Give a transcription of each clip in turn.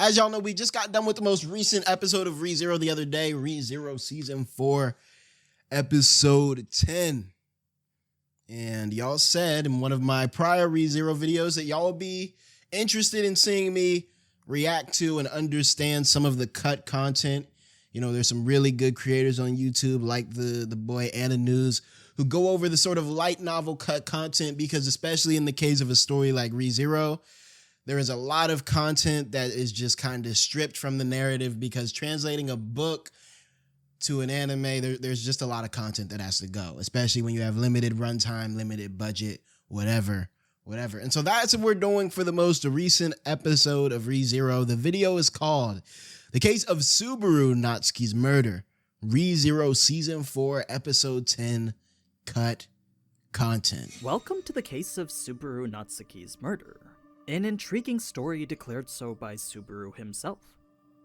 As y'all know, we just got done with the most recent episode of ReZero the other day, ReZero Season 4, Episode 10. And y'all said in one of my prior ReZero videos that y'all would be interested in seeing me react to and understand some of the cut content. You know, there's some really good creators on YouTube like the boy AniNews who go over the sort of light novel cut content because especially in the case of a story like ReZero, there is a lot of content that is just kind of stripped from the narrative because translating a book to an anime, there's just a lot of content that has to go, especially when you have limited runtime, limited budget, whatever. And so that's what we're doing for the most recent episode of ReZero. The video is called The Case of Subaru Natsuki's Murder, ReZero Season 4, Episode 10, Cut Content. Welcome to The Case of Subaru Natsuki's Murder, an intriguing story declared so by Subaru himself.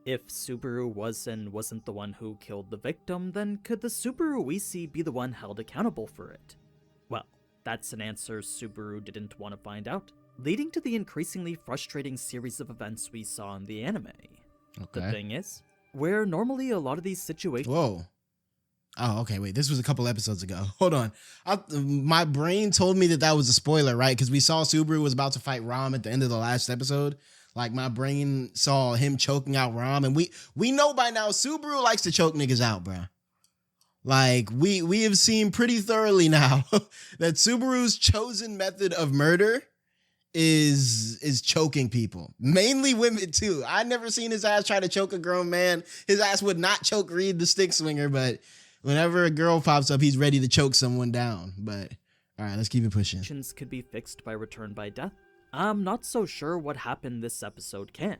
If Subaru was and wasn't the one who killed the victim, then could the Subaru we see be the one held accountable for it? Well, that's an answer Subaru didn't want to find out, leading to the increasingly frustrating series of events we saw in the anime. Okay. The thing is, where normally a lot of these situations... Whoa. Oh, okay, wait, this was a couple episodes ago. Hold on. My brain told me that was a spoiler, right? Because we saw Subaru was about to fight Ram at the end of the last episode. Like, my brain saw him choking out Ram, and we know by now Subaru likes to choke niggas out, bro. Like, we have seen pretty thoroughly now that Subaru's chosen method of murder is choking people. Mainly women, too. I never seen his ass try to choke a grown man. His ass would not choke Reed the stick swinger, but whenever a girl pops up, he's ready to choke someone down. But, all right, let's keep it pushing. Could be fixed by return by death. I'm not so sure what happened this episode can.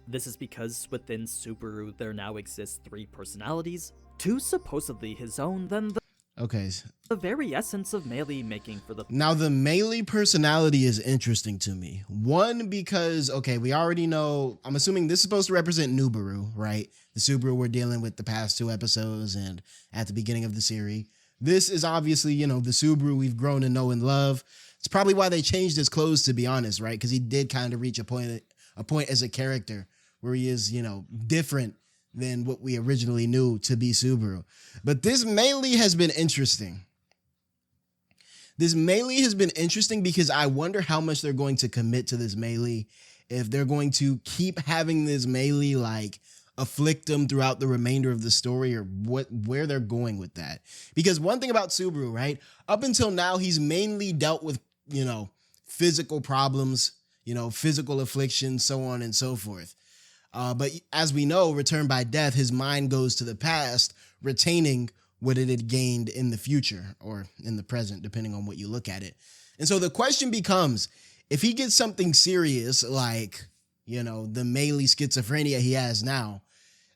This is because within Subaru there now exists 3 personalities, 2 supposedly his own, then the very essence of Meili making for the... Now, the Meili personality is interesting to me. One, because, okay, we already know, I'm assuming this is supposed to represent Nubaru, right? The Subaru we're dealing with the past 2 episodes and at the beginning of the series. This is obviously, you know, the Subaru we've grown to know and love. It's probably why they changed his clothes, to be honest, right? Because he did kind of reach a point as a character where he is, you know, different than what we originally knew to be Subaru. But this Meili has been interesting. This Meili has been interesting because I wonder how much they're going to commit to this Meili. If they're going to keep having this Meili like afflict them throughout the remainder of the story, or where they're going with that. Because one thing about Subaru, right? Up until now, he's mainly dealt with, you know, physical problems, you know, physical affliction, so on and so forth. But as we know, return by death, his mind goes to the past, retaining what it had gained in the future or in the present, depending on what you look at it. And so the question becomes, if he gets something serious like, you know, the Meili schizophrenia he has now,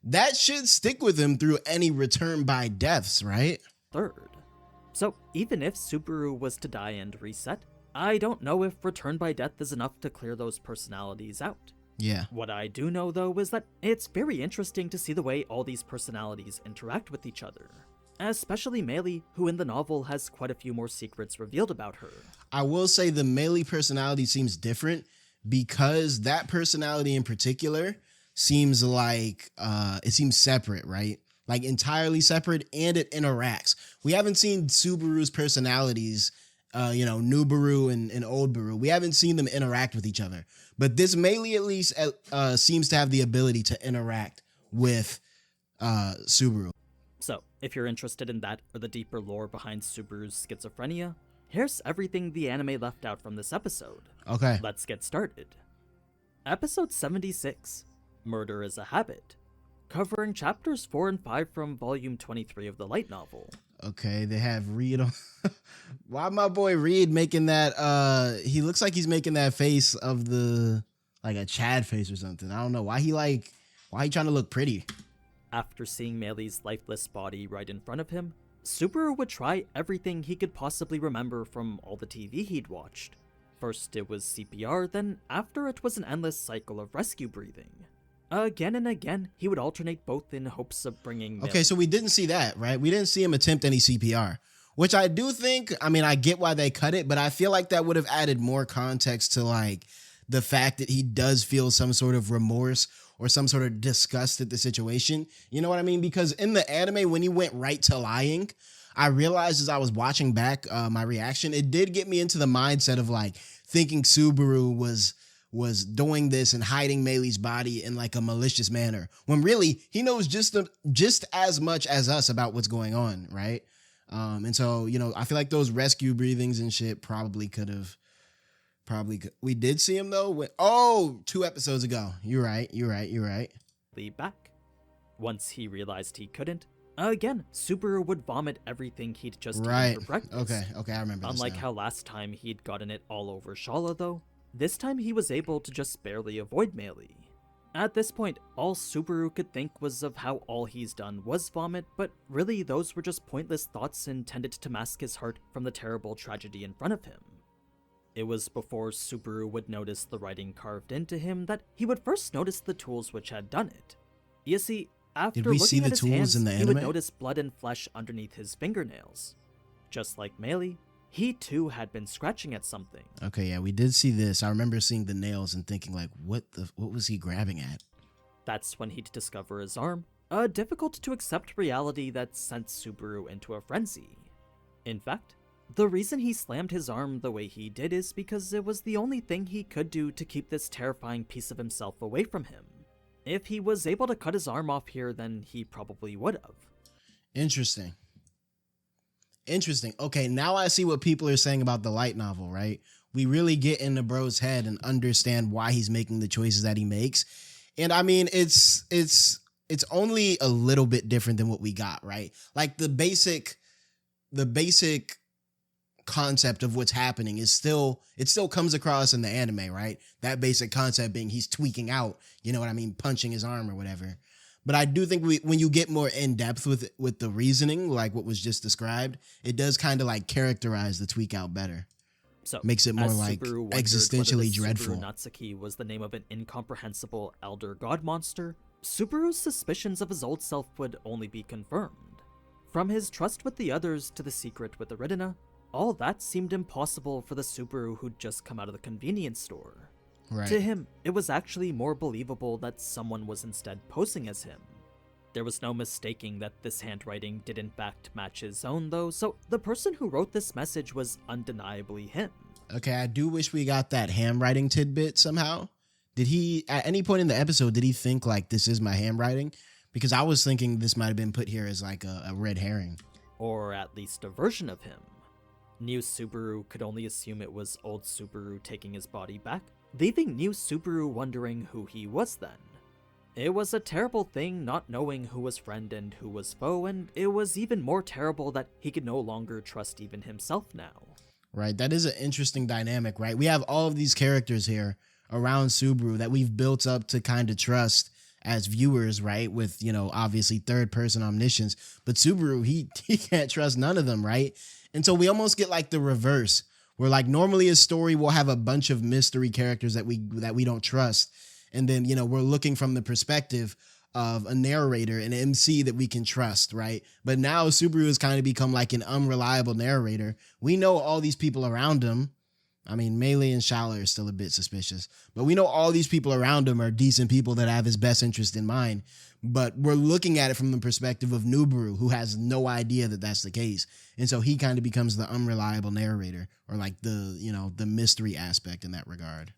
that should stick with him through any return by deaths, right? Third. So even if Subaru was to die and reset, I don't know if return by death is enough to clear those personalities out. Yeah. What I do know, though, is that it's very interesting to see the way all these personalities interact with each other. Especially Meili, who in the novel has quite a few more secrets revealed about her. I will say the Meili personality seems different because that personality in particular seems like it seems separate, right? Like entirely separate, and it interacts. We haven't seen Subaru's personalities, you know, Nubaru and Old Baru. We haven't seen them interact with each other. But this Meili at least seems to have the ability to interact with Subaru. So, if you're interested in that or the deeper lore behind Subaru's schizophrenia, here's everything the anime left out from this episode. Okay. Let's get started. Episode 76, Murder is a Habit, covering chapters 4 and 5 from volume 23 of the light novel. Okay, they have Reed on. Why my boy Reed making that, he looks like he's making that face of the, like a Chad face or something. I don't know. Why he trying to look pretty? After seeing Meili's lifeless body right in front of him, Subaru would try everything he could possibly remember from all the TV he'd watched. First it was CPR, then after it was an endless cycle of rescue breathing. Again and again, he would alternate both in hopes of bringing... Okay, so we didn't see that, right? We didn't see him attempt any CPR, which I do think, I mean, I get why they cut it, but I feel like that would have added more context to, like, the fact that he does feel some sort of remorse or some sort of disgust at the situation. You know what I mean? Because in the anime, when he went right to lying, I realized as I was watching back my reaction, it did get me into the mindset of like thinking Subaru was doing this and hiding Meili's body in like a malicious manner, when really he knows just as much as us about what's going on, right? And so, you know, I feel like those rescue breathings and shit probably could. We did see him though. 2 episodes ago. You're right. Back. Once he realized he couldn't, again, Subaru would vomit everything he'd just eaten for breakfast. Okay, I remember this Unlike now. how last time he'd gotten it all over Shala though, this time he was able to just barely avoid Meili. At this point, all Subaru could think was of how all he's done was vomit, but really those were just pointless thoughts intended to mask his heart from the terrible tragedy in front of him. It was before Subaru would notice the writing carved into him that he would first notice the tools which had done it. You see, after Did we see looking the at his tools hands, in the he would anime? notice blood and flesh underneath his fingernails. Just like Meili, he too had been scratching at something. Okay, yeah, we did see this. I remember seeing the nails and thinking like, what was he grabbing at? That's when he'd discover his arm, a difficult to accept reality that sent Subaru into a frenzy. In fact, the reason he slammed his arm the way he did is because it was the only thing he could do to keep this terrifying piece of himself away from him. If he was able to cut his arm off here, then he probably would have. Interesting. Okay, now I see what people are saying about the light novel, right? We really get into bro's head and understand why he's making the choices that he makes. And I mean, it's only a little bit different than what we got, right? Like the basic concept of what's happening is still comes across in the anime, right? That basic concept being he's tweaking out, you know what I mean, punching his arm or whatever. But I do think when you get more in depth with the reasoning, like what was just described, it does kind of like characterize the tweak out better. So makes it more like existentially dreadful. Subaru Natsuki was the name of an incomprehensible elder god monster, Subaru's suspicions of his old self would only be confirmed. From his trust with the others to the secret with Aridina, all that seemed impossible for the Subaru who'd just come out of the convenience store. Right. To him, it was actually more believable that someone was instead posing as him. There was no mistaking that this handwriting did in fact match his own though, so the person who wrote this message was undeniably him. Okay, I do wish we got that handwriting tidbit somehow. Did he, at any point in the episode, did he think like, this is my handwriting? Because I was thinking this might have been put here as like a red herring. Or at least a version of him. New Subaru could only assume it was old Subaru taking his body back, leaving new Subaru wondering who he was then. It was a terrible thing not knowing who was friend and who was foe, and it was even more terrible that he could no longer trust even himself now. Right, that is an interesting dynamic, right? We have all of these characters here around Subaru that we've built up to kind of trust as viewers, right? With, you know, obviously third person omniscience, but Subaru, he can't trust none of them, right? And so we almost get like the reverse, where like normally a story will have a bunch of mystery characters that we don't trust. And then, you know, we're looking from the perspective of a narrator, an MC that we can trust, right? But now Subaru has kind of become like an unreliable narrator. We know all these people around him. I mean, Meili and Shala are still a bit suspicious, but we know all these people around him are decent people that have his best interest in mind. But we're looking at it from the perspective of Nubaru, who has no idea that that's the case. And so he kind of becomes the unreliable narrator, or like the, you know, the mystery aspect in that regard.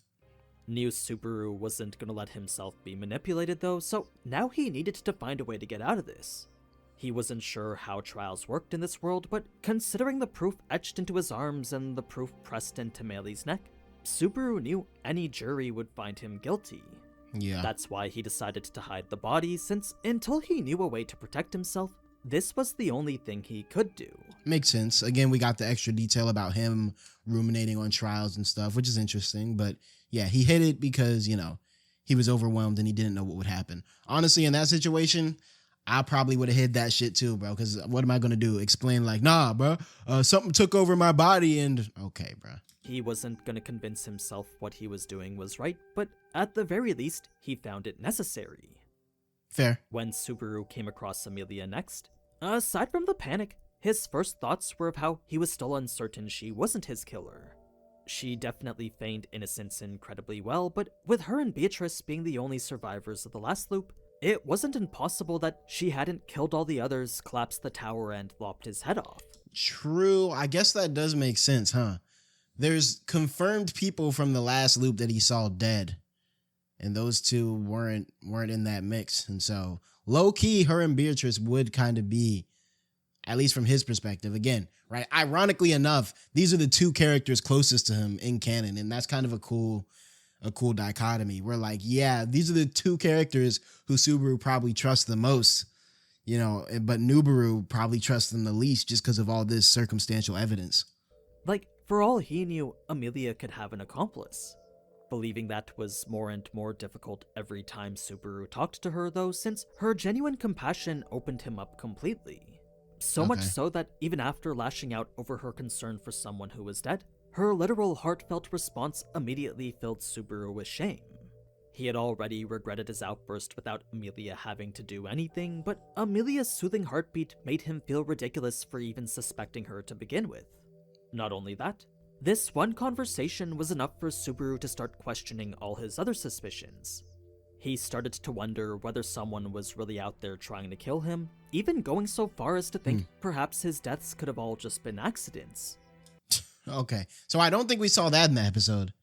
New Subaru wasn't gonna let himself be manipulated though, so now he needed to find a way to get out of this. He wasn't sure how trials worked in this world, but considering the proof etched into his arms and the proof pressed into Meili's neck, Subaru knew any jury would find him guilty. Yeah. That's why he decided to hide the body, since until he knew a way to protect himself, this was the only thing he could do. Makes sense. Again, we got the extra detail about him ruminating on trials and stuff, which is interesting. But yeah, he hid it because, you know, he was overwhelmed and he didn't know what would happen. Honestly, in that situation, I probably would have hid that shit too, bro. Because what am I going to do? Explain like, nah, bro, something took over my body and okay, bro. He wasn't going to convince himself what he was doing was right, but at the very least, he found it necessary. Fair. When Subaru came across Amelia next, aside from the panic, his first thoughts were of how he was still uncertain she wasn't his killer. She definitely feigned innocence incredibly well, but with her and Beatrice being the only survivors of the last loop, it wasn't impossible that she hadn't killed all the others, collapsed the tower, and lopped his head off. True. I guess that does make sense, huh? There's confirmed people from the last loop that he saw dead, and those two weren't in that mix. And so low key, her and Beatrice would kind of be, at least from his perspective, again, right? Ironically enough, these are the two characters closest to him in canon, and that's kind of a cool dichotomy. Where like, yeah, these are the two characters who Subaru probably trusts the most, you know, but Nubaru probably trusts them the least just because of all this circumstantial evidence. Like, for all he knew, Amelia could have an accomplice. Believing that was more and more difficult every time Subaru talked to her, though, since her genuine compassion opened him up completely. So much so that even after lashing out over her concern for someone who was dead, her literal heartfelt response immediately filled Subaru with shame. He had already regretted his outburst without Amelia having to do anything, but Amelia's soothing heartbeat made him feel ridiculous for even suspecting her to begin with. Not only that, this one conversation was enough for Subaru to start questioning all his other suspicions. He started to wonder whether someone was really out there trying to kill him, even going so far as to think perhaps his deaths could have all just been accidents. Okay, so I don't think we saw that in the episode.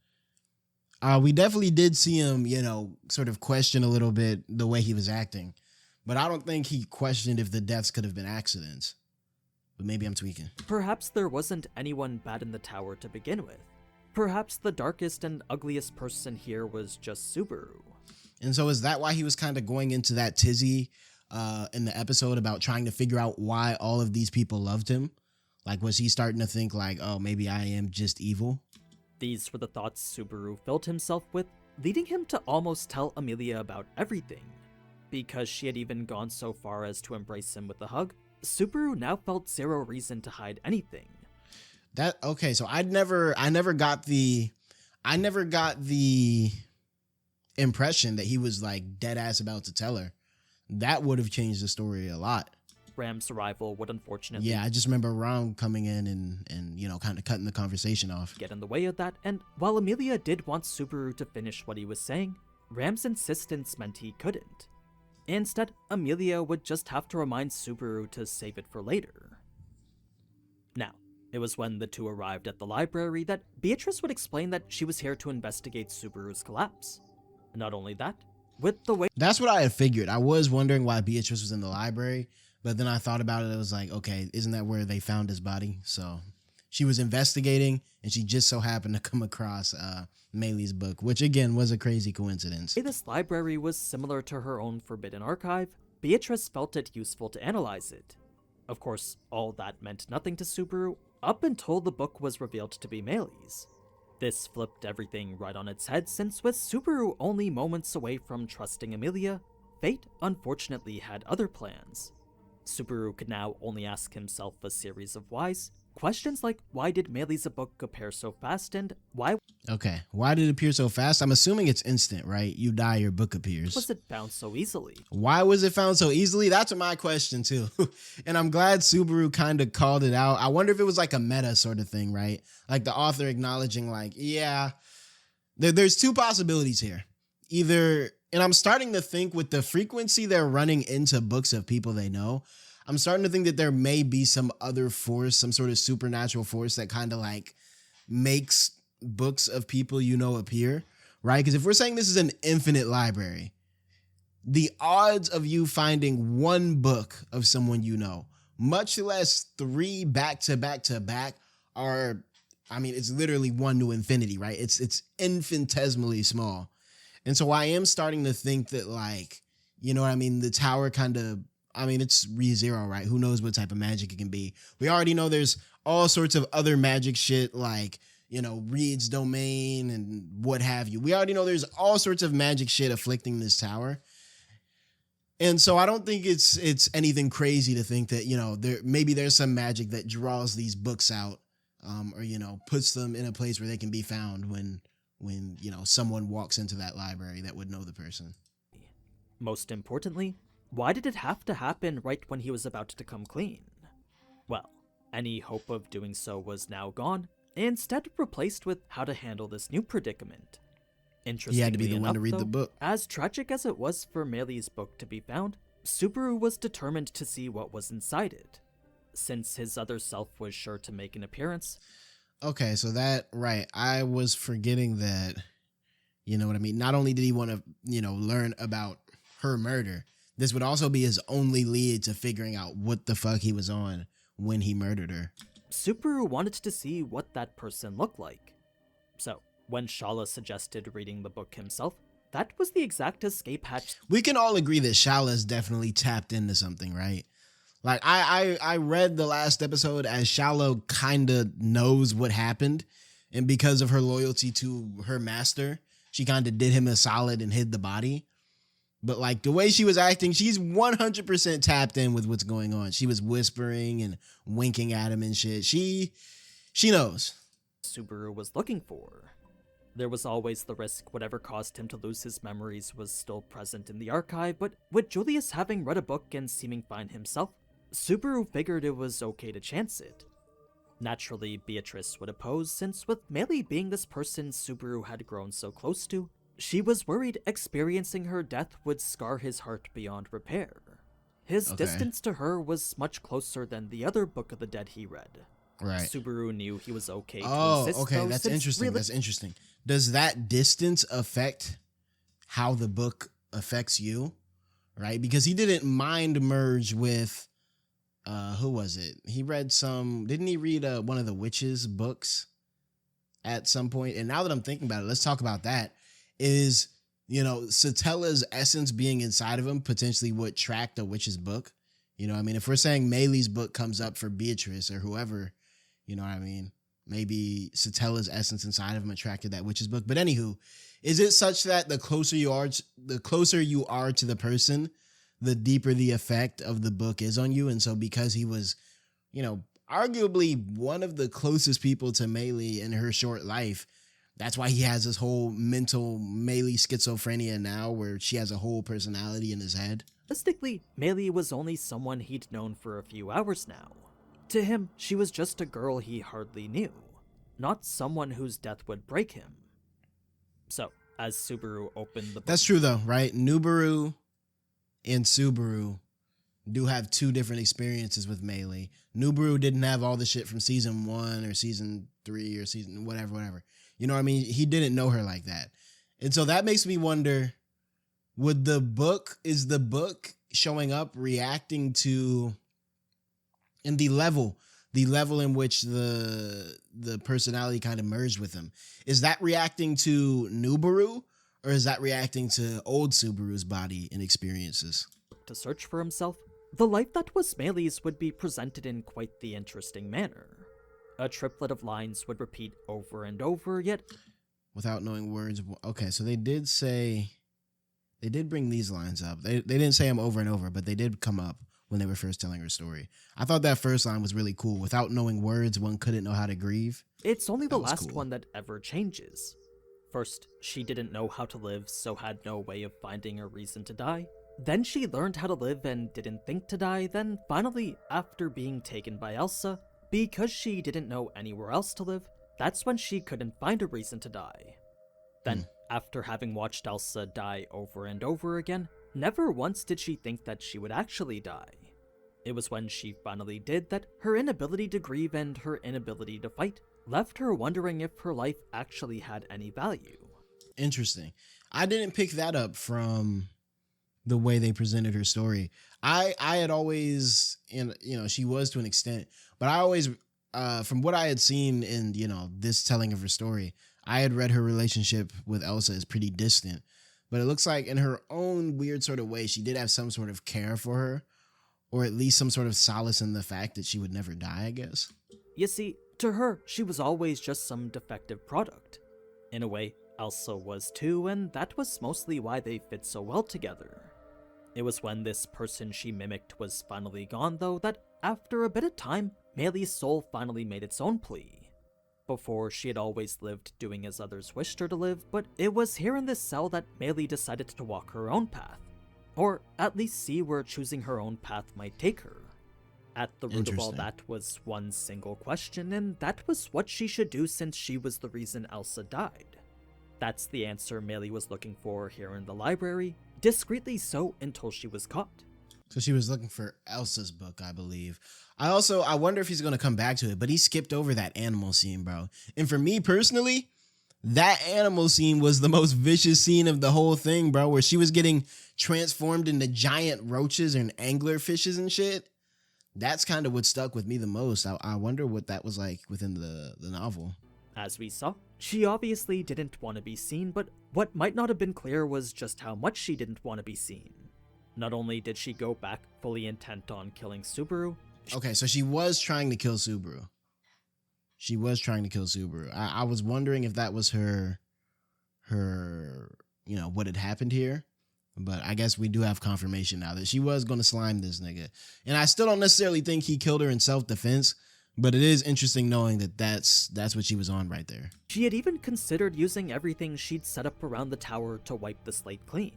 We definitely did see him, you know, sort of question a little bit the way he was acting, but I don't think he questioned if the deaths could have been accidents. But maybe I'm tweaking. Perhaps there wasn't anyone bad in the tower to begin with. Perhaps the darkest and ugliest person here was just Subaru. And so is that why he was kind of going into that tizzy in the episode about trying to figure out why all of these people loved him? Like, was he starting to think like, oh, maybe I am just evil? These were the thoughts Subaru filled himself with, leading him to almost tell Amelia about everything. Because she had even gone so far as to embrace him with a hug, Subaru now felt zero reason to hide anything. Okay, so I never got the impression that he was like dead ass about to tell her. That would have changed the story a lot. Ram's arrival would unfortunately I just remember Ram coming in and you know, kind of cutting the conversation off. Get in the way of that, and while Amelia did want Subaru to finish what he was saying, Ram's insistence meant he couldn't. Instead, Amelia would just have to remind Subaru to save it for later. Now, it was when the two arrived at the library that Beatrice would explain that she was here to investigate Subaru's collapse. Not only that, with the way— That's what I had figured. I was wondering why Beatrice was in the library, but then I thought about it. It was like, okay, isn't that where they found his body? So she was investigating, and she just so happened to come across Meili's book, which again was a crazy coincidence. This library was similar to her own forbidden archive. Beatrice felt it useful to analyze it. Of course, all that meant nothing to Subaru up until the book was revealed to be Meili's. This flipped everything right on its head, since with Subaru only moments away from trusting Amelia, fate unfortunately had other plans. Subaru could now only ask himself a series of whys. Questions like, why did Meili's book appear so fast, and why— Okay, why did it appear so fast? I'm assuming it's instant, right? You die, your book appears. was it found so easily? Why was it found so easily? That's my question too. And I'm glad Subaru kind of called it out. I wonder if it was like a meta sort of thing, right? Like the author acknowledging like, yeah, there's two possibilities here. Either, and I'm starting to think with the frequency they're running into books of people they know, I'm starting to think that there may be some other force, some sort of supernatural force that kind of like makes books of people you know appear, right? Because if we're saying this is an infinite library, the odds of you finding one book of someone you know, much less three back to back to back, are, I mean, it's literally 1 to infinity, right? It's infinitesimally small. And so I am starting to think that, like, you know what I mean? The tower kind of, I mean, it's ReZero, right? Who knows what type of magic it can be? We already know there's all sorts of other magic shit, like, you know, Reed's domain and what have you. We already know there's all sorts of magic shit afflicting this tower. And so I don't think it's anything crazy to think that, you know, maybe there's some magic that draws these books out, or, you know, puts them in a place where they can be found when, you know, someone walks into that library that would know the person. Most importantly, why did it have to happen right when he was about to come clean? Well, any hope of doing so was now gone. instead replaced with how to handle this new predicament. He had to be the Interestingly one to enough, read the though, book. as tragic as it was for Meili's book to be found, Subaru was determined to see what was inside it. Since his other self was sure to make an appearance. Okay, so that, right. I was forgetting that, you know what I mean? Not only did he want to, learn about her murder, this would also be his only lead to figuring out what the fuck he was on when he murdered her. Subaru wanted to see what that person looked like. So, when Shala suggested reading the book himself, that was the exact escape hatch. We can all agree that Shala's definitely tapped into something, right? Like, I read the last episode as Shala kind of knows what happened, and because of her loyalty to her master, she kind of did him a solid and hid the body. But like the way she was acting, she's 100% tapped in with what's going on. She was whispering and winking at him and shit. She knows. Subaru was looking for. There was always the risk whatever caused him to lose his memories was still present in the archive, but with Julius having read a book and seeming fine himself, Subaru figured it was okay to chance it. Naturally, Beatrice would oppose, since with Meili being this person Subaru had grown so close to, she was worried experiencing her death would scar his heart beyond repair. His distance to her was much closer than the other Book of the Dead he read. Right. Subaru knew he was okay to assist, okay, though, that's since interesting. That's interesting. Does that distance affect how the book affects you? Right? Because he didn't mind merge with who was it? He read didn't he read one of the witches' books at some point? And now that I'm thinking about it, let's talk about that. Is, Satella's essence being inside of him potentially what tracked a witch's book? You know what I mean? If we're saying Meili's book comes up for Beatrice or whoever, you know what I mean? Maybe Satella's essence inside of him attracted that witch's book. But anywho, is it such that the closer you are to the person, the deeper the effect of the book is on you? And so because he was, arguably one of the closest people to Meili in her short life, that's why he has this whole mental Meili schizophrenia now, where she has a whole personality in his head. Realistically, Meili was only someone he'd known for a few hours now. To him, she was just a girl he hardly knew, not someone whose death would break him. So, as Subaru opened the book... That's true though, right? Nubaru and Subaru do have two different experiences with Meili. Nubaru didn't have all the shit from season 1 or season 3 or season whatever. You know what I mean? He didn't know her like that. And so that makes me wonder, is the book showing up reacting to, and the level in which the personality kind of merged with him, is that reacting to Nubaru, or is that reacting to old Subaru's body and experiences? To search for himself, the life that was Meili's would be presented in quite the interesting manner. A triplet of lines would repeat over and over, yet... Without knowing words. Okay, so they did bring these lines up. They didn't say them over and over, but they did come up when they were first telling her story. I thought that first line was really cool. Without knowing words, one couldn't know how to grieve. It's only the last one that ever changes. First, she didn't know how to live, so had no way of finding a reason to die. Then she learned how to live and didn't think to die. Then finally, after being taken by Elsa, because she didn't know anywhere else to live, that's when she couldn't find a reason to die. Then, after having watched Elsa die over and over again, never once did she think that she would actually die. It was when she finally did that her inability to grieve and her inability to fight left her wondering if her life actually had any value. Interesting. I didn't pick that up from the way they presented her story. I had always, she was to an extent, but I always, from what I had seen in, this telling of her story, I had read her relationship with Elsa as pretty distant, but it looks like in her own weird sort of way, she did have some sort of care for her, or at least some sort of solace in the fact that she would never die, I guess. You see, to her, she was always just some defective product. In a way, Elsa was too, and that was mostly why they fit so well together. It was when this person she mimicked was finally gone, though, that after a bit of time, Meili's soul finally made its own plea. Before, she had always lived doing as others wished her to live, but it was here in this cell that Meili decided to walk her own path. Or at least see where choosing her own path might take her. At the root of all that was one single question, and that was what she should do since she was the reason 𝙏𝙏 died. That's the answer Meili was looking for here in the library, discreetly so until she was caught. So she was looking for 𝙏𝙏's book, I believe. I wonder if he's going to come back to it, but he skipped over that animal scene, bro. And for me personally, that animal scene was the most vicious scene of the whole thing, bro, where she was getting transformed into giant roaches and angler fishes and shit. That's kind of what stuck with me the most. I wonder what that was like within the novel. As we saw, she obviously didn't want to be seen, but what might not have been clear was just how much she didn't want to be seen. Not only did she go back fully intent on killing Subaru. Okay, so she was trying to kill Subaru. She was trying to kill Subaru. I was wondering if that was her, what had happened here. But I guess we do have confirmation now that she was going to slime this nigga. And I still don't necessarily think he killed her in self-defense, but it is interesting knowing that that's what she was on right there. She had even considered using everything she'd set up around the tower to wipe the slate clean.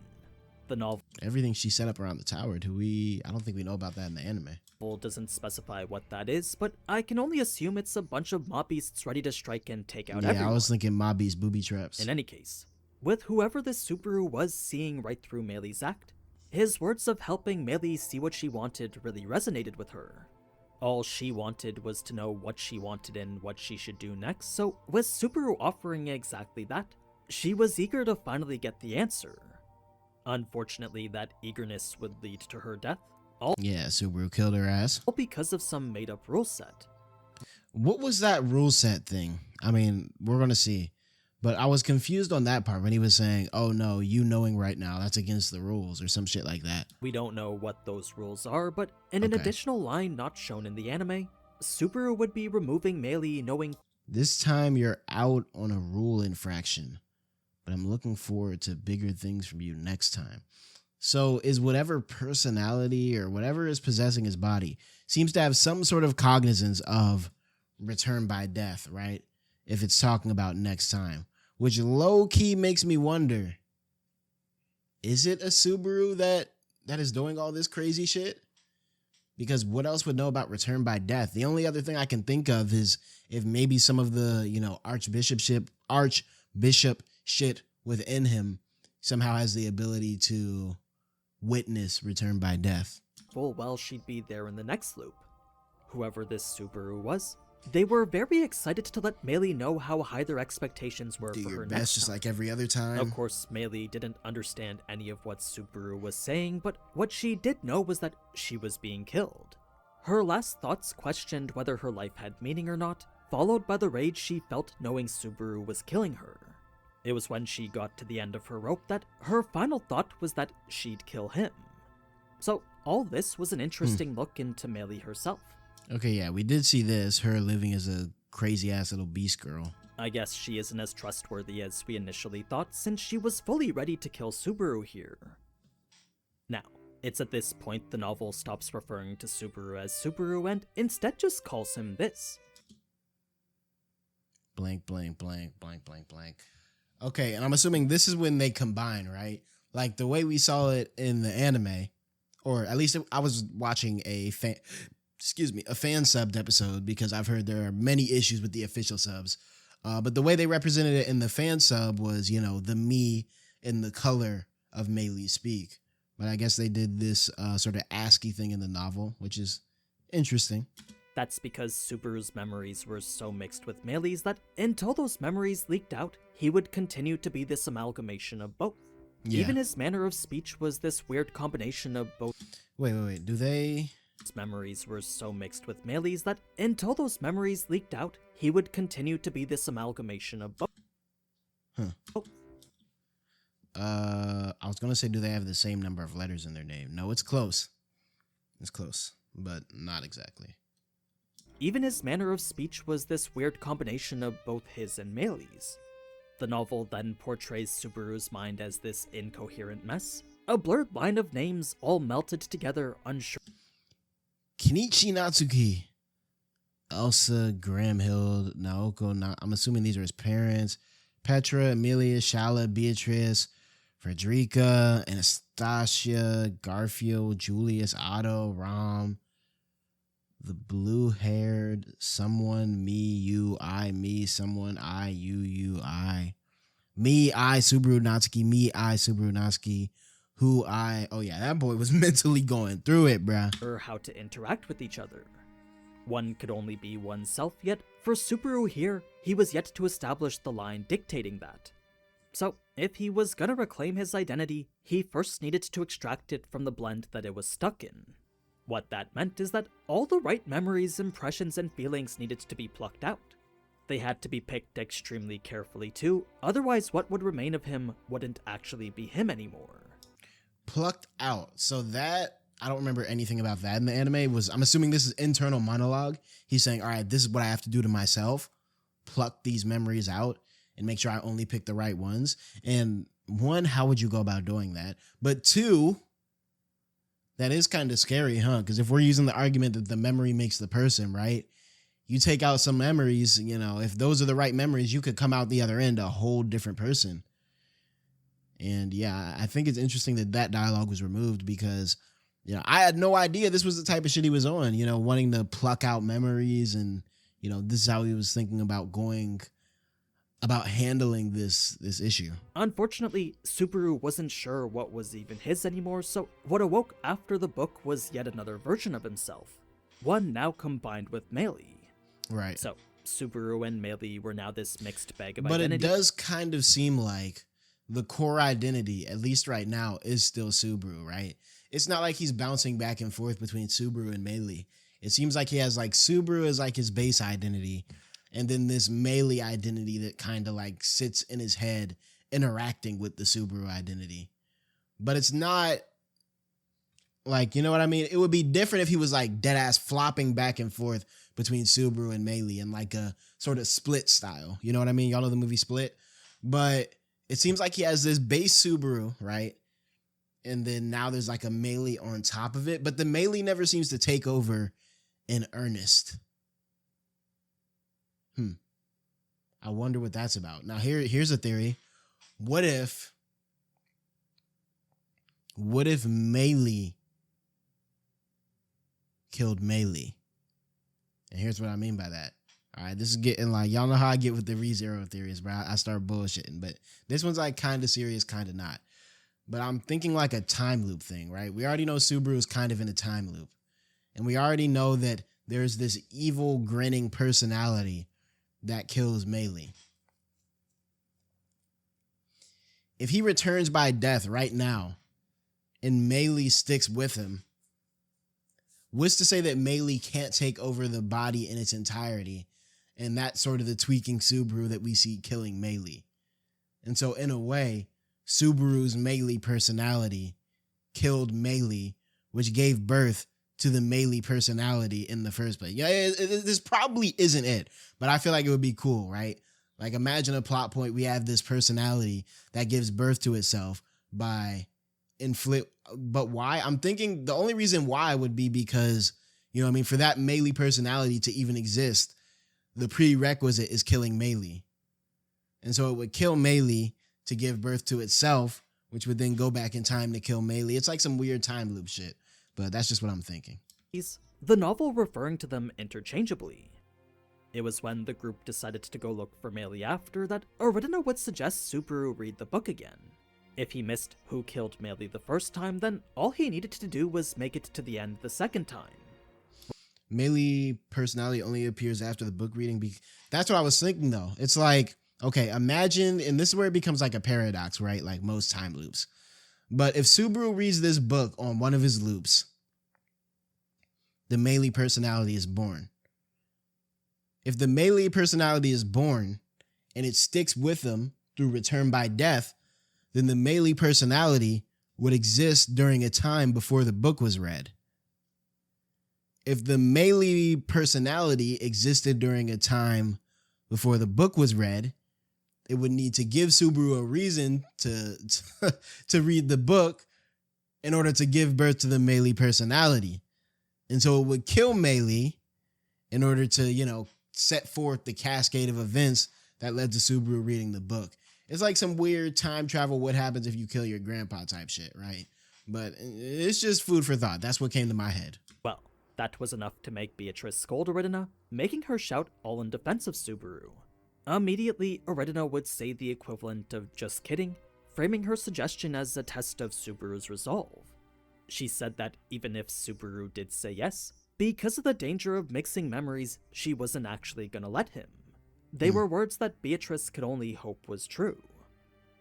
The novel Everything she set up around the tower, I don't think we know about that in the anime. Doesn't specify what that is, but I can only assume it's a bunch of mob beasts ready to strike and take out everyone. Yeah, I was thinking mob beast booby traps. In any case, with whoever this Subaru was seeing right through Meili's act, his words of helping Meili see what she wanted really resonated with her. All she wanted was to know what she wanted and what she should do next, so with Subaru offering exactly that, she was eager to finally get the answer. Unfortunately, that eagerness would lead to her death. Yeah, Subaru killed her ass. All because of some made-up rule set. What was that rule set thing? I mean, we're going to see. But I was confused on that part when he was saying, oh no, you knowing right now, that's against the rules or some shit like that. We don't know what those rules are, but in an additional line not shown in the anime, Subaru would be removing Meili knowing this time you're out on a rule infraction, but I'm looking forward to bigger things from you next time. So is whatever personality or whatever is possessing his body seems to have some sort of cognizance of return by death, right? If it's talking about next time. Which low-key makes me wonder, is it a Subaru that is doing all this crazy shit? Because what else would know about return by death? The only other thing I can think of is if maybe some of the, archbishop shit within him somehow has the ability to witness return by death. full well she'd be there in the next loop. Whoever this Subaru was, they were very excited to let Meili know how high their expectations were Do for your her best next just time. like every other time. Of course, Meili didn't understand any of what Subaru was saying, but what she did know was that she was being killed. Her last thoughts questioned whether her life had meaning or not, followed by the rage she felt knowing Subaru was killing her. It was when she got to the end of her rope that her final thought was that she'd kill him. So all this was an interesting look into Meili herself. Okay, yeah, we did see this, her living as a crazy-ass little beast girl. I guess she isn't as trustworthy as we initially thought, since she was fully ready to kill Subaru here. Now, it's at this point the novel stops referring to Subaru as Subaru and instead just calls him this. Blank, blank, blank, blank, blank, blank. Okay, and I'm assuming this is when they combine, right? Like the way we saw it in the anime, or at least I was watching a fan subbed episode because I've heard there are many issues with the official subs. But the way they represented it in the fan sub was, the me and the color of Meili speak. But I guess they did this sort of ASCII thing in the novel, which is interesting. That's because Subaru's memories were so mixed with Meili's that until those memories leaked out, he would continue to be this amalgamation of both. Yeah. Even his manner of speech was this weird combination of both. Wait. Do they... His memories were so mixed with Meili's that until those memories leaked out, he would continue to be this amalgamation of both. I was going to say, do they have the same number of letters in their name? No, it's close. It's close, but not exactly. Even his manner of speech was this weird combination of both his and Meili's. The novel then portrays Subaru's mind as this incoherent mess, a blurred line of names all melted together, unsure. Kenichi Natsuki, Elsa, Gramhild, Naoko, I'm assuming these are his parents, Petra, Amelia, Shala, Beatrice, Frederica, Anastasia, Garfield, Julius, Otto, Ram, The blue-haired someone, me, you, I, me, someone, I, you, I. Me, I, Subaru Natsuki, me, I, Subaru Natsuki. Who, I. Oh, yeah, that boy was mentally going through it, bruh. Or how to interact with each other. One could only be oneself, yet for Subaru here, he was yet to establish the line dictating that. So, if he was gonna reclaim his identity, he first needed to extract it from the blend that it was stuck in. What that meant is that all the right memories, impressions, and feelings needed to be plucked out. They had to be picked extremely carefully too, otherwise what would remain of him wouldn't actually be him anymore. Plucked out. So that, I don't remember anything about that in the anime. I'm assuming this is internal monologue. He's saying, all right, this is what I have to do to myself. Pluck these memories out and make sure I only pick the right ones. And one, how would you go about doing that? But two, that is kind of scary, huh? Because if we're using the argument that the memory makes the person, right? You take out some memories, you know, if those are the right memories, you could come out the other end a whole different person. And yeah, I think it's interesting that that dialogue was removed because, you know, I had no idea this was the type of shit he was on, you know, wanting to pluck out memories. And, you know, this is how he was thinking about handling this issue. Unfortunately, Subaru wasn't sure what was even his anymore, so what awoke after the book was yet another version of himself. One now combined with Meili. Right. So, Subaru and Meili were now this mixed bag of but identity. It does kind of seem like the core identity, at least right now, is still Subaru, right? It's not like he's bouncing back and forth between Subaru and Meili. It seems like he has like Subaru as like his base identity, and then this Meili identity that kind of like sits in his head interacting with the Subaru identity. But it's not like, you know what I mean? It would be different if he was like dead ass flopping back and forth between Subaru and Meili in like a sort of Split style. You know what I mean? Y'all know the movie Split? But it seems like he has this base Subaru, right? And then now there's like a Meili on top of it. But the Meili never seems to take over in earnest. I wonder what that's about. Now here's a theory. What if Meili killed Meili? And here's what I mean by that. All right, this is getting like, y'all know how I get with the ReZero theories, bro. I start bullshitting, but this one's like kind of serious, kind of not. But I'm thinking like a time loop thing, right? We already know Subaru is kind of in a time loop. And we already know that there's this evil, grinning personality that kills Meili. If he returns by death right now and Meili sticks with him, what's to say that Meili can't take over the body in its entirety? And that's sort of the tweaking Subaru that we see killing Meili. And so in a way, Subaru's Meili personality killed Meili, which gave birth to the Meili personality in the first place. Yeah, this probably isn't it, but I feel like it would be cool, right? Like imagine a plot point. We have this personality that gives birth to itself by but why? I'm thinking the only reason why would be because, you know what I mean, for that Meili personality to even exist, the prerequisite is killing Meili. And so it would kill Meili to give birth to itself, which would then go back in time to kill Meili. It's like some weird time loop shit, but that's just what I'm thinking. The novel referring to them interchangeably. It was when the group decided to go look for Meili after that Oridina would suggest Subaru read the book again. If he missed who killed Meili the first time, then all he needed to do was make it to the end the second time. Meili personality only appears after the book reading. That's what I was thinking though. It's like, okay, imagine, and this is where it becomes like a paradox, right? Like most time loops. But if Subaru reads this book on one of his loops, the Meili personality is born. If the Meili personality is born and it sticks with him through return by death, then the Meili personality would exist during a time before the book was read. If the Meili personality existed during a time before the book was read, it would need to give Subaru a reason to read the book in order to give birth to the Meili personality. And so it would kill Meili in order to, you know, set forth the cascade of events that led to Subaru reading the book. It's like some weird time travel, what happens if you kill your grandpa type shit, right? But it's just food for thought. That's what came to my head. Well, That was enough to make Beatrice scold Aridina, making her shout all in defense of Subaru. Immediately, Aridina would say the equivalent of just kidding, framing her suggestion as a test of Subaru's resolve. She said that even if Subaru did say yes, because of the danger of mixing memories, she wasn't actually gonna let him. They were words that Beatrice could only hope was true.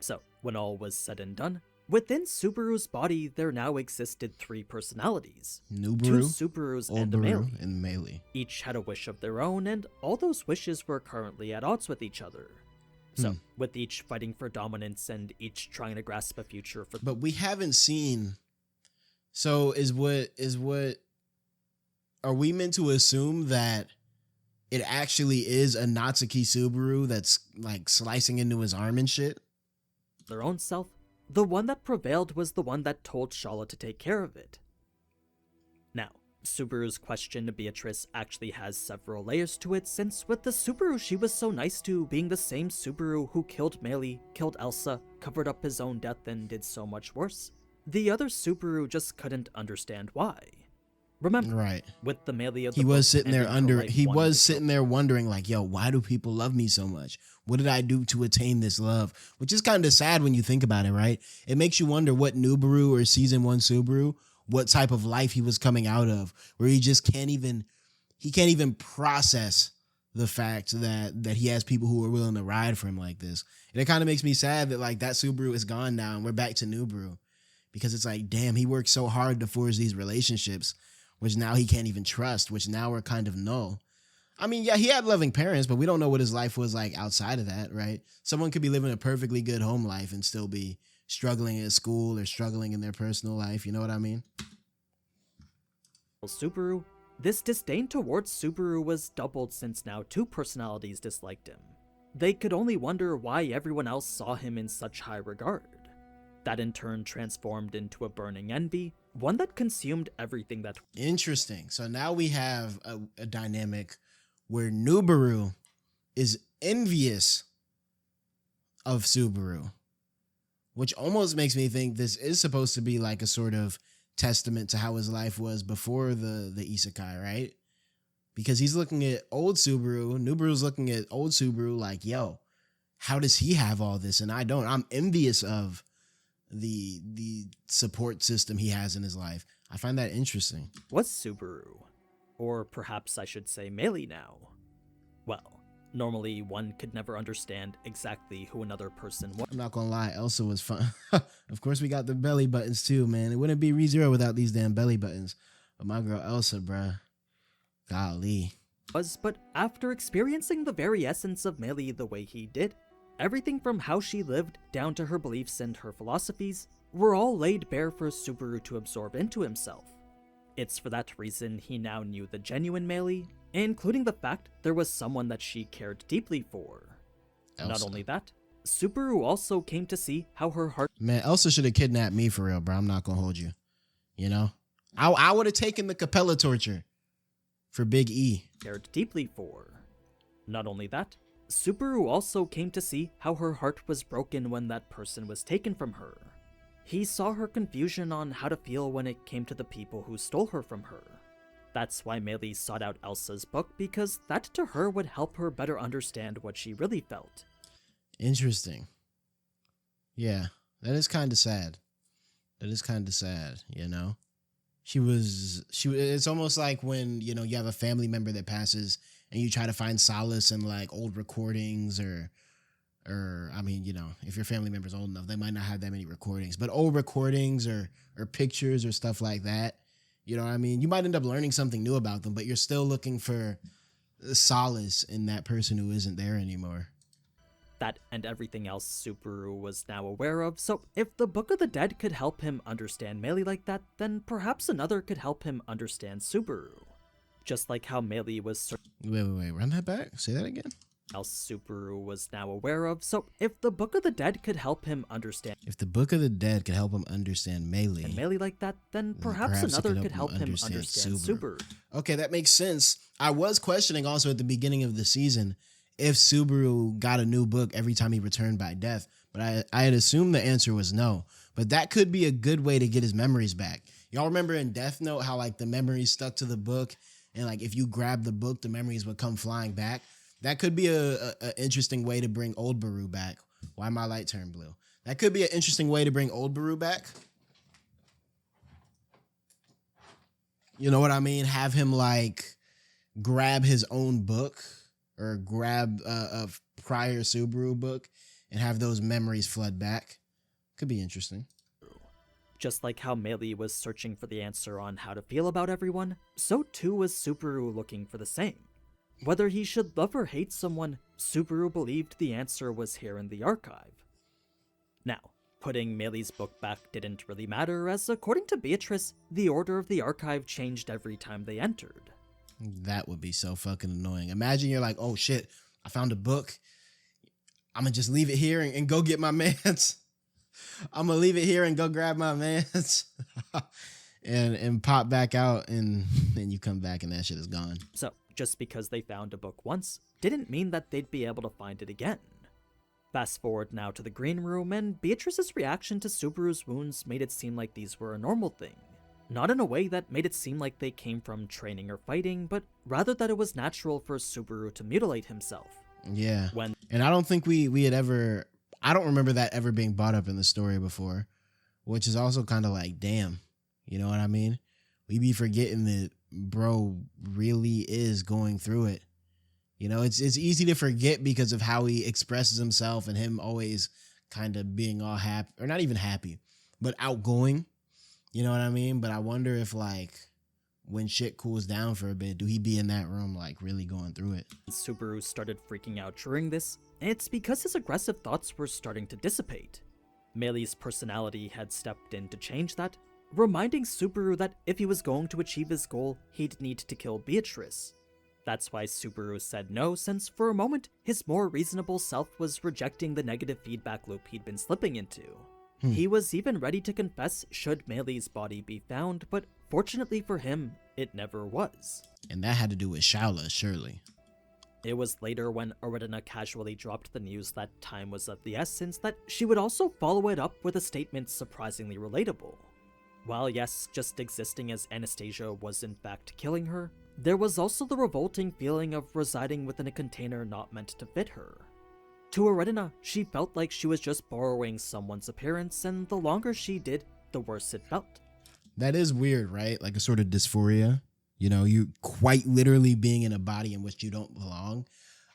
So, when all was said and done, within Subaru's body there now existed 3 personalities. Nubaru, 2 Subarus and a Meili. and Meili. Each had a wish of their own, and all those wishes were currently at odds with each other. So, with each fighting for dominance and each trying to grasp a future for— But we haven't seen. So is what are we meant to assume that it actually is a Natsuki Subaru that's like slicing into his arm and shit? their own self? The one that prevailed was the one that told Shala to take care of it. Now, Subaru's question to Beatrice actually has several layers to it, since with the Subaru she was so nice to being the same Subaru who killed Meili, killed Elsa, covered up his own death, and did so much worse, the other Subaru just couldn't understand why. Remember, right? With the Meili of the he was book sitting there ending her life he wanting was to sitting there wondering like, yo, why do people love me so much? What did I do to attain this love? Which is kind of sad when you think about it, right? It makes you wonder what Nubaru or season 1 Subaru, what type of life he was coming out of, where he just can't even process the fact that he has people who are willing to ride for him like this. And it kind of makes me sad that like that Subaru is gone now and we're back to Nubaru, because it's like, damn, he worked so hard to forge these relationships, which now he can't even trust, which now are kind of null. I mean, yeah, he had loving parents, but we don't know what his life was like outside of that, right? Someone could be living a perfectly good home life and still be struggling at school or struggling in their personal life. You know what I mean? Subaru, this disdain towards Subaru was doubled since now 2 personalities disliked him. They could only wonder why everyone else saw him in such high regard. That in turn transformed into a burning envy, one that consumed everything that— Interesting. So now we have a dynamic where Nubaru is envious of Subaru, which almost makes me think this is supposed to be like a sort of testament to how his life was before the isekai, right? Because he's looking at old Subaru, Nubaru's looking at old Subaru like, yo, how does he have all this and I don't? I'm envious of the support system he has in his life. I find that interesting. was Subaru. Or perhaps I should say Meili now. Well, normally one could never understand exactly who another person was. I'm not gonna lie, Elsa was fun. Of course, we got the belly buttons too, man. It wouldn't be ReZero without these damn belly buttons. But my girl Elsa, bruh. Golly. But after experiencing the very essence of Meili the way he did, everything from how she lived down to her beliefs and her philosophies were all laid bare for Subaru to absorb into himself. It's for that reason he now knew the genuine Meili, including the fact there was someone that she cared deeply for. Elsa. Not only that, Subaru also came to see how her heart— Man, Elsa should have kidnapped me for real, bro. I'm not gonna hold you. You know? I would have taken the Capella torture for Big E. cared deeply for. Not only that, Subaru also came to see how her heart was broken when that person was taken from her. He saw her confusion on how to feel when it came to the people who stole her from her. That's why Meili sought out Elsa's book, because that to her would help her better understand what she really felt. Interesting. Yeah, that is kind of sad. That is kind of sad, you know? It's almost like when, you know, you have a family member that passes and you try to find solace in like old recordings or I mean, you know, if your family member's old enough, they might not have that many recordings, but old recordings or pictures or stuff like that. You know what I mean? You might end up learning something new about them, but you're still looking for solace in that person who isn't there anymore. That and everything else Subaru was now aware of, so if the Book of the Dead could help him understand Meili like that, then perhaps another could help him understand Subaru. Just like how Meili was Wait, run that back? Say that again? else Subaru was now aware of, so if the Book of the Dead could help him understand— If the Book of the Dead could help him understand Meili, and Meili like that, then perhaps it another could help him understand Subaru. Okay, that makes sense. I was questioning also at the beginning of the season if Subaru got a new book every time he returned by death, but I had assumed the answer was no. But that could be a good way to get his memories back. Y'all remember in Death Note how like the memories stuck to the book, and like if you grab the book, the memories would come flying back. That could be a interesting way to bring old Baru back. Why my light turned blue? That could be an interesting way to bring old Baru back. You know what I mean? Have him like grab his own book or grab a prior Subaru book and have those memories flood back. Could be interesting. Just like how Meili was searching for the answer on how to feel about everyone, so too was Subaru looking for the same. Whether he should love or hate someone, Subaru believed the answer was here in the archive. Now, putting Meili's book back didn't really matter, as according to Beatrice, the order of the archive changed every time they entered. That would be so fucking annoying. Imagine you're like, oh shit, I found a book. I'm gonna just leave it here and go get my mans. I'm gonna leave it here and go grab my mans. and pop back out, and then you come back and that shit is gone. So, just because they found a book once, didn't mean that they'd be able to find it again. Fast forward now to the green room, and Beatrice's reaction to Subaru's wounds made it seem like these were a normal thing. Not in a way that made it seem like they came from training or fighting, but rather that it was natural for Subaru to mutilate himself. Yeah. And I don't think we had ever, I don't remember that ever being brought up in the story before, which is also kind of like, damn, you know what I mean? We be forgetting that bro really is going through it. You know, it's easy to forget because of how he expresses himself and him always kind of being all happy, or not even happy, but outgoing. You know what I mean? But I wonder if like when shit cools down for a bit, do he be in that room like really going through it? Subaru started freaking out during this, and it's because his aggressive thoughts were starting to dissipate. Meili's personality had stepped in to change that, reminding Subaru that if he was going to achieve his goal, he'd need to kill Beatrice. That's why Subaru said no, since for a moment, his more reasonable self was rejecting the negative feedback loop he'd been slipping into. He was even ready to confess should Meili's body be found, but fortunately for him, it never was. And that had to do with Shaula, surely. It was later when Aridina casually dropped the news that time was of the essence that she would also follow it up with a statement surprisingly relatable. While yes, just existing as Anastasia was in fact killing her, there was also the revolting feeling of residing within a container not meant to fit her. To Aridina, she felt like she was just borrowing someone's appearance, and the longer she did, the worse it felt. That is weird, right? Like a sort of dysphoria. You know, you quite literally being in a body in which you don't belong.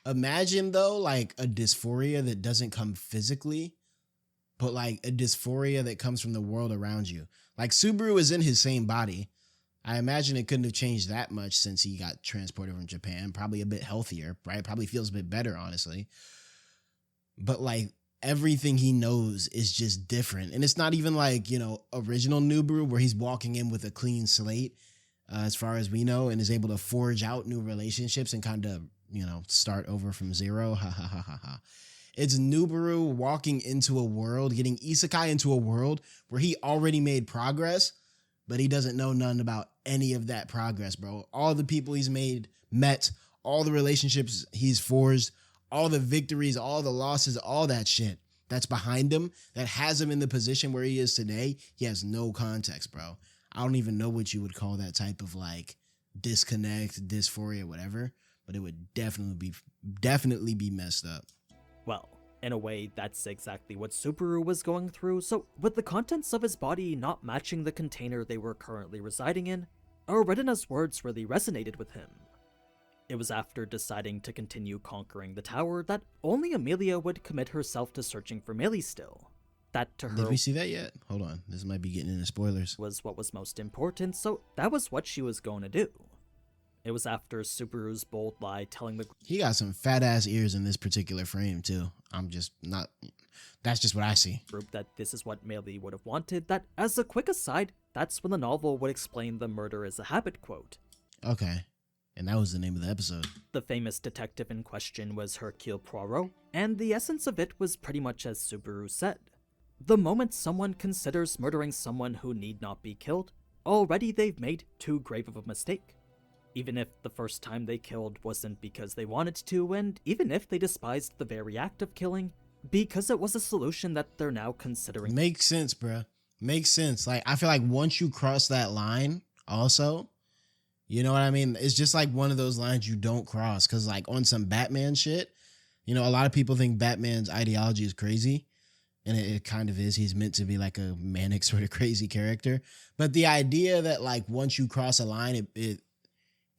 Imagine though, like a dysphoria that doesn't come physically, but like a dysphoria that comes from the world around you. Like Subaru is in his same body. I imagine it couldn't have changed that much since he got transported from Japan. Probably a bit healthier, right? Probably feels a bit better, honestly. But like everything he knows is just different. And it's not even like, you know, original Subaru where he's walking in with a clean slate, as far as we know, and is able to forge out new relationships and kind of, you know, start over from zero. Ha ha ha ha ha. It's Subaru walking into a world, getting isekai into a world where he already made progress, but he doesn't know none about any of that progress, bro. All the people he's met, all the relationships he's forged, all the victories, all the losses, all that shit that's behind him, that has him in the position where he is today, he has no context, bro. I don't even know what you would call that type of like disconnect, dysphoria, whatever, but it would definitely be messed up. Well, in a way, that's exactly what Subaru was going through, so with the contents of his body not matching the container they were currently residing in, Aridina's words really resonated with him. It was after deciding to continue conquering the tower that only Amelia would commit herself to searching for Meili still. That to her... Did we see that yet? Hold on, this might be getting into spoilers. ...was what was most important, so that was what she was going to do. It was after Subaru's bold lie telling the... He got some fat ass ears in this particular frame too. That's just what I see. ...group that this is what Meili would have wanted, that as a quick aside, that's when the novel would explain the murder is a habit quote. Okay. And that was the name of the episode. The famous detective in question was Hercule Poirot, and the essence of it was pretty much as Subaru said. The moment someone considers murdering someone who need not be killed, already they've made too grave of a mistake. Even if the first time they killed wasn't because they wanted to, and even if they despised the very act of killing, because it was a solution that they're now considering. Makes sense, bruh. Makes sense. Like, I feel like once you cross that line, also, you know what I mean? It's just like one of those lines you don't cross. Cause like on some Batman shit, you know, a lot of people think Batman's ideology is crazy. And it kind of is. He's meant to be like a manic sort of crazy character. But the idea that like once you cross a line, it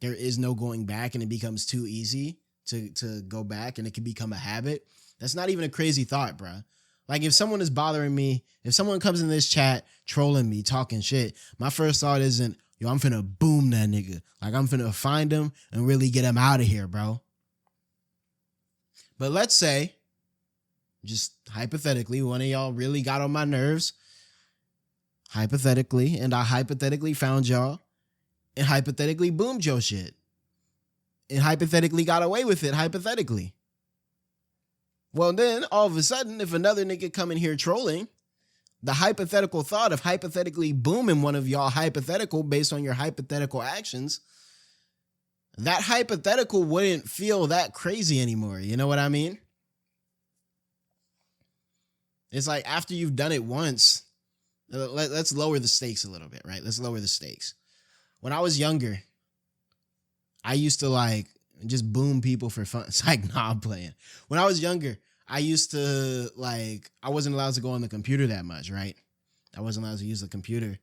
there is no going back and it becomes too easy to go back and it can become a habit. That's not even a crazy thought, bruh. Like if someone is bothering me, if someone comes in this chat trolling me, talking shit, my first thought isn't, yo, I'm finna boom that nigga. Like I'm finna find him and really get him out of here, bro. But let's say, just hypothetically, one of y'all really got on my nerves, hypothetically, and I hypothetically found y'all and hypothetically boomed your shit and hypothetically got away with it, hypothetically. Well, then all of a sudden, if another nigga come in here trolling, the hypothetical thought of hypothetically booming one of y'all hypothetical based on your hypothetical actions, that hypothetical wouldn't feel that crazy anymore. You know what I mean? It's like after you've done it once, let's lower the stakes a little bit, right? Let's lower the stakes. When I was younger, I used to like just boom people for fun. It's like, nah, I'm playing. When I was younger, I used to like, I wasn't allowed to go on the computer that much, right? I wasn't allowed to use the computer.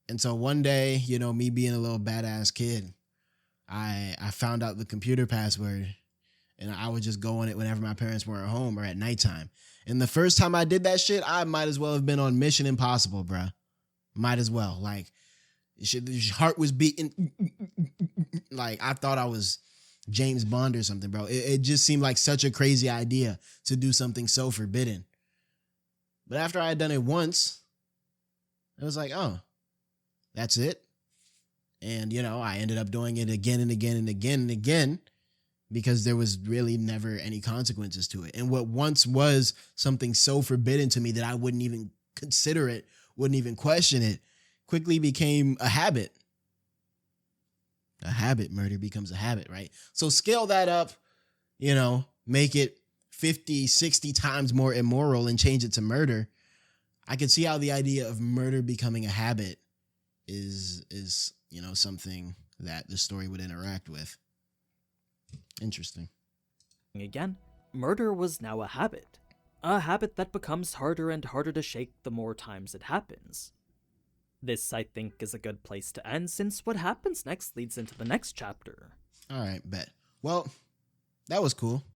And so one day, you know, me being a little badass kid, I found out the computer password and I would just go on it whenever my parents were at home or at nighttime. And the first time I did that shit, I might as well have been on Mission Impossible, bruh. Might as well. Like, your heart was beating. Like, I thought I was James Bond or something, bro. It just seemed like such a crazy idea to do something so forbidden. But after I had done it once, it was like, oh, that's it. And, you know, I ended up doing it again and again and again and again because there was really never any consequences to it. And what once was something so forbidden to me that I wouldn't even consider it, wouldn't even question it, quickly became a habit. A habit. Murder becomes a habit, right? So scale that up, you know, make it 50, 60 times more immoral and change it to murder. I could see how the idea of murder becoming a habit is, you know, something that the story would interact with. Interesting. Again, murder was now a habit that becomes harder and harder to shake the more times it happens. This, I think, is a good place to end since what happens next leads into the next chapter. All right, bet. Well, that was cool.